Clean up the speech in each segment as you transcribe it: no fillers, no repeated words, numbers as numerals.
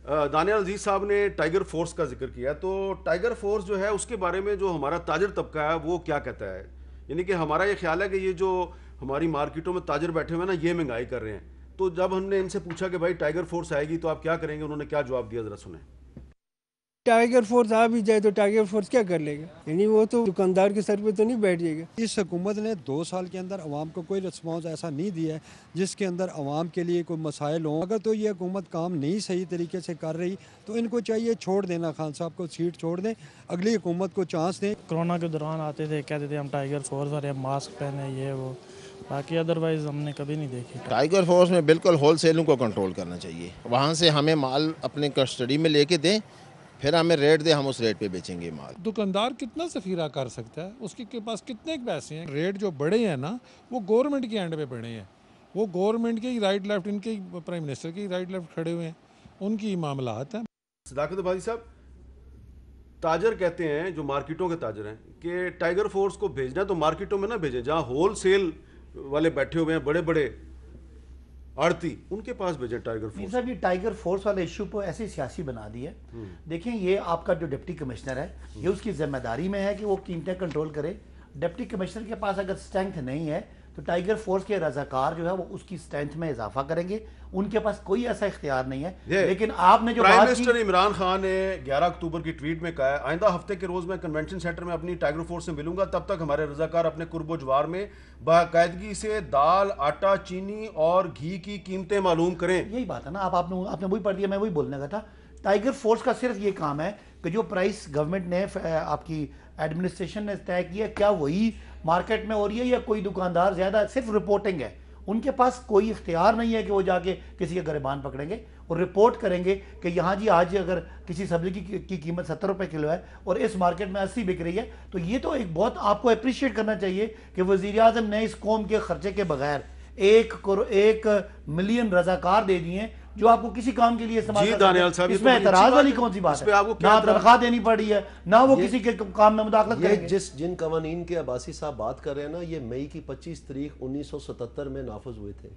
दानियाल अजीज साहब ने tiger force का जिक्र किया, तो टाइगर फोर्स जो है उसके बारे में जो हमारा ताजर तबका है वो क्या कहता है? यानी कि हमारा ये ख्याल है कि ये जो हमारी मार्केटों में ताजर बैठे हुए हैं ना, ये महंगाई कर रहे हैं। तो जब हमने इनसे पूछा कि भाई टाइगर फोर्स आएगी तो आप क्या करेंगे, उन्होंने क्या जवाब दिया, जरा सुने। टाइगर फोर्स आ भी जाए तो टाइगर फोर्स क्या कर लेगा? यानी वो तो दुकानदार के सर पे तो नहीं बैठ जाएगा। इस हुकूमत ने 2 साल के अंदर अवाम को कोई रिस्पॉन्स ऐसा नहीं दिया है जिसके अंदर अवाम के लिए कोई मसाइल हों। अगर तो ये हुकूमत काम नहीं सही तरीके से कर रही तो इनको चाहिए छोड़ देना, खान साहब को सीट छोड़ दें, अगली हुकूमत को चांस दें। कोरोना के दौरान आते थे, कहते थे हम टाइगर फोर्स और मास्क पहने, ये वो, बाकी अदरवाइज हमने कभी नहीं देखी। टाइगर फोर्स में बिल्कुल होलसेलिंग को कंट्रोल करना चाहिए। वहाँ से हमें माल अपने कस्टडी में लेके दें, फिर हमें रेट दे, हम उस रेट पे बेचेंगे माल। दुकानदार कितना ज़ख़ीरा कर सकता है, उसके के पास कितने पैसे हैं। रेट जो बढ़े हैं ना, वो गवर्नमेंट के एंड पे बढ़े हैं। वो गवर्नमेंट के ही राइट लेफ्ट, इनके प्राइम मिनिस्टर के ही राइट लेफ्ट खड़े हुए हैं, उनकी मामलात हैं। सदाकत भाई साहब, ताजर कहते हैं जो मार्केटों के ताजर हैं कि टाइगर फोर्स को भेजना है तो मार्केटों में ना भेजें जहां होल सेल वाले बैठे हुए हैं, बड़े बड़े आड़ती, उनके पास भेजें टाइगर फोर्स। साहब, ये टाइगर फोर्स वाले इशू को ऐसे सियासी बना दी है। देखें, ये आपका जो डिप्टी कमिश्नर है, ये उसकी जिम्मेदारी में है कि वो कीमतें कंट्रोल करे। डिप्टी कमिश्नर के पास अगर स्ट्रेंथ नहीं है तो टाइगर फोर्स के रजाकार जो है वो उसकी स्ट्रेंथ में इजाफा करेंगे। उनके पास कोई ऐसा इख्तियार नहीं है। लेकिन आपने जो प्राइम मिनिस्टर इमरान खान ने 11 अक्टूबर की ट्वीट में कहा है, आइंदा हफ्ते के रोज मैं कन्वेंशन सेंटर में अपनी टाइगर फोर्स से मिलूंगा, तब तक हमारे रजाकार अपने कुर्बो जवार में बाकायदगी से दाल, आटा, चीनी और घी की कीमतें मालूम करें। यही बात है ना। आपने वही पढ़ दिया, मैं वही बोलने का था। टाइगर फोर्स का सिर्फ ये काम है कि जो प्राइस गवर्नमेंट ने, आपकी एडमिनिस्ट्रेशन ने तय किया, क्या वही मार्केट में हो रही है या कोई दुकानदार ज्यादा, सिर्फ रिपोर्टिंग है। उनके पास कोई इख्तियार नहीं है कि वो जाके किसी का गिरबान पकड़ेंगे और रिपोर्ट करेंगे कि यहाँ जी आज अगर किसी सब्जी की कीमत 70 रुपए किलो है और इस मार्केट में 80 बिक रही है। तो ये तो एक बहुत आपको अप्रिशिएट करना चाहिए कि वज़ीर आज़म ने इस कौम के खर्चे के बगैर 1 मिलियन रजाकार दे दिए जो आपको किसी काम के लिए इस्तेमाल कर सकते हैं। इसमें एतराज वाली कौन सी बात है? ना तनख्वाह देनी पड़ी है, ना वो किसी के काम में मुदाखलत करेंगे। जिन कवानीन के अब्बासी साहब बात कर रहे हैं ना, ये मई की 25 तारीख 1977 में नाफज हुए थे।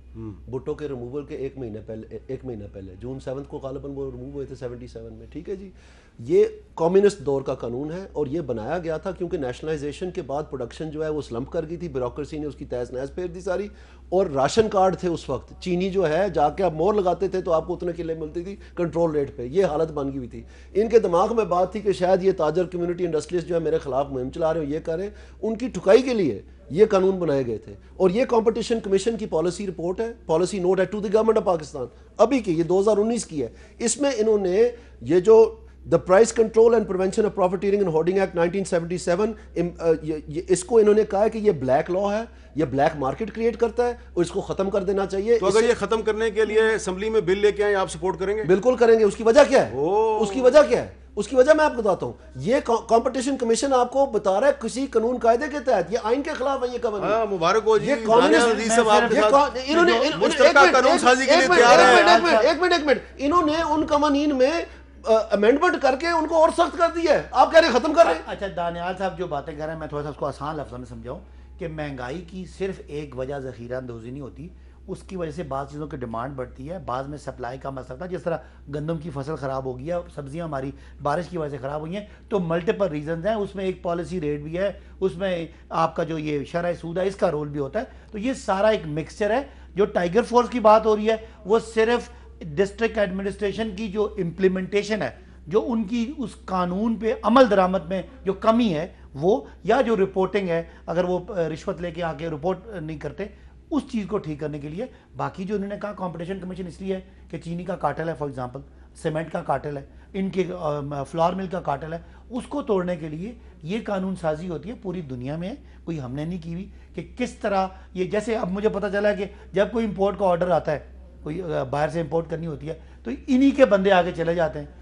भुट्टो के रिमूवल के एक महीना पहले जून 7 को गालिबन वो रिमूव हुए थे 77 में। ठीक है जी, ये कम्युनिस्ट दौर का कानून है और ये बनाया गया था क्योंकि नेशनलाइजेशन के बाद प्रोडक्शन जो है वो स्लम्प कर गई थी, ब्यूरोक्रेसी ने उसकी तहस नहस फेर दी सारी। और राशन कार्ड थे उस वक्त, चीनी जो है जाके आप मोहर लगाते थे तो आपको उतने किले मिलती थी कंट्रोल रेट पे। ये हालत बन गई हुई थी। इनके दिमाग में बात थी कि शायद ये ताजर कम्युनिटी इंडस्ट्रियलिस्ट जो है मेरे खिलाफ मुहिम चला रहे हो, ये करें। उनकी ठुकाई के लिए ये कानून बनाए गए थे। और ये कंपटीशन कमीशन की पॉलिसी रिपोर्ट है, पॉलिसी नोट है to the government of Pakistan, अभी की, ये 2019 की है। इसमें इन्होंने ये जो the price control and prevention of profiteering and hoarding act 1977, इसको इन्होंने कहा है कि ये ब्लैक लॉ है, ये ब्लैक मार्केट क्रिएट करता है और इसको खत्म कर देना चाहिए। तो अगर ये खत्म करने के लिए असेंबली में बिल लेके आए, आप सपोर्ट करेंगे? बिल्कुल करेंगे। उसकी वजह क्या है? उसकी वजह क्या है? उसकी वजह मैं आपको बताता हूं। ये कंपटीशन कमीशन आपको बता रहा है किसी कानून कायदे के तहत, ये आइन के खिलाफ है ये कवानीन। मुबारक हो जी, ये इन्होंने उन कवानीन में अमेंडमेंट करके उनको और सख्त कर दिया है। आप कह रहे खत्म कर रहे हैं। अच्छा, दानियाल साहब जो बातें कर रहे हैं, मैं थोड़ा सा उसको आसान लफ्ज़ों में समझाऊं कि महंगाई की सिर्फ एक वजह ज़ख़ीरा अंदोज़ी नहीं होती, उसकी वजह से बाज़ चीज़ों की डिमांड बढ़ती है, बाद में सप्लाई का मसला था। जिस तरह गंदम की फसल ख़राब हो गई है, सब्जियां हमारी बारिश की वजह से ख़राब हुई हैं, तो मल्टीपल रीजंस हैं। उसमें एक पॉलिसी रेट भी है, उसमें आपका जो ये शरह सूद है इसका रोल भी होता है। तो ये सारा एक मिक्सचर है। जो टाइगर फोर्स की बात हो रही है वो सिर्फ डिस्ट्रिक्ट एडमिनिस्ट्रेशन की जो इम्प्लीमेंटेशन है, जो उनकी उस कानून पे अमल दरामद में जो कमी है वो, या जो रिपोर्टिंग है, अगर वो रिश्वत लेके आके रिपोर्ट नहीं करते, उस चीज़ को ठीक करने के लिए। बाकी जो उन्होंने कहा कंपटीशन कमीशन इसलिए है कि चीनी का कार्टेल है, फॉर एग्जांपल सीमेंट का कार्टेल है, इनके फ्लावर मिल का कार्टेल है, उसको तोड़ने के लिए ये कानून साजी होती है। पूरी दुनिया में कोई हमने नहीं की हुई कि किस तरह ये, जैसे अब मुझे पता चला कि जब कोई इंपोर्ट का ऑर्डर आता है, कोई बाहर से इंपोर्ट करनी होती है, तो इन्हीं के बंदे आगे चले जाते हैं